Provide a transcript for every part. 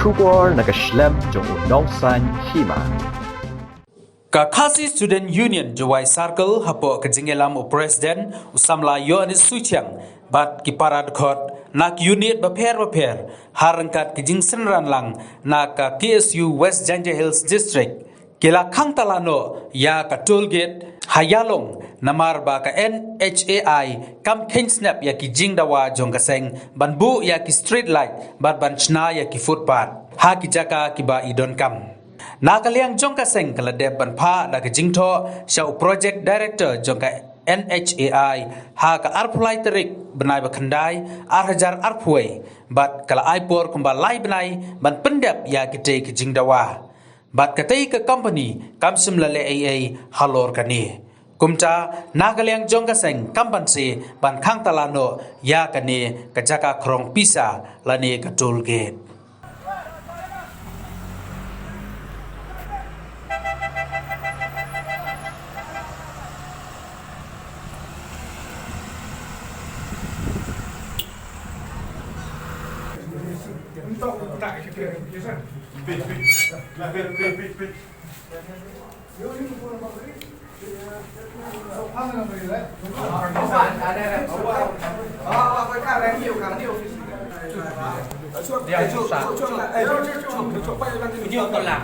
Shubor nakaslem jong unongsan hima. Kakasi Student Union Jawai Circle hapo kejingelam u President usamla Yohanes Suchang bat kiparad khot nak unit baper harangkat kejing senran lang nak KSU West Janja Hills District kila khang talano ya ka toll gate hayalong namar ba ka NHAI kam ken snap ya ki jingdawa jong kaseng banbu ya ki street light bat banchna ya ki footpath ha ki jaka ki ba idon kam nakaliang jongka seng kaladeb banpa da kejingtho syau project director jongka NHAI ha ka arpulai terik benai bakandai arhajar arpui bat kala aipor kumbalai benai ban pendap ya kite kejingdawa bat katai ke company kamsim lale AA halor kani kumta nakaliang jongka seng kampansi ban khang talano ya kani kajaka krong pisa lani ka toll gate. Untuk tak kira biasa. Pit. Yo ni pun apa ni? So apa nama dia? Ada. Apa kan radio kan dia office. Dia susah. Coba nanti video tolak.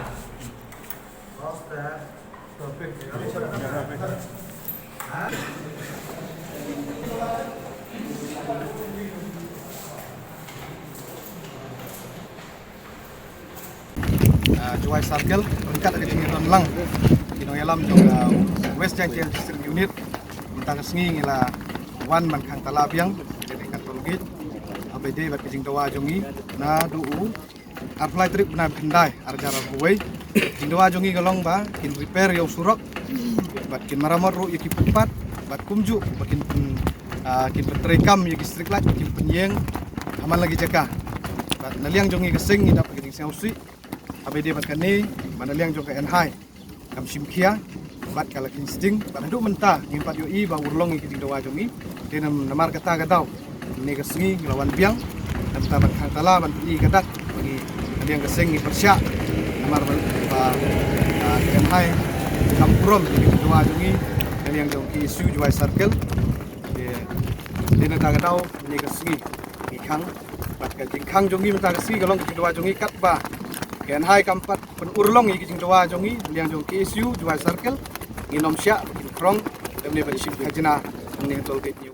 Jawai Circle dekat dengan Jingiran Lang kino yalam jong West Janja District Unit mentang sengi ngila wan man khang talabiang jadi katologit ABD bat kijing dawa jongi na duu apply trip na pindai arjara buai kijing dawa jongi galong ba kin repair yo surok bat kin maramor ru yaki pempat bat kumju bakin kin petrekam yaki street light kin penyeng aman lagi jaka bat naliang jongi kesing ngidap kijing sausi ABD bat kani manaliang jong ka enhai kam simkia bat kala insting bat hadu menta ngin pat yoi ba urlong ki dawa jongi denam namar kata gadau ni kesengi lawan biang dan tabat khang tala ban pi kadak bagi naliang keseng ni persya namar ba enhai kam prom ki dawa jongi naliang jong ki isu Jawai Circle de nata gadau ni kesengi ki khang bat ka jingkhang jongi menta kesengi galong ki dawa jongi kat ba Ken hai kampat penurlong iki jing dawa jongi liang jong KSU Jawai Circle nginom sya krong demne bari sip hajina ngi tol gate new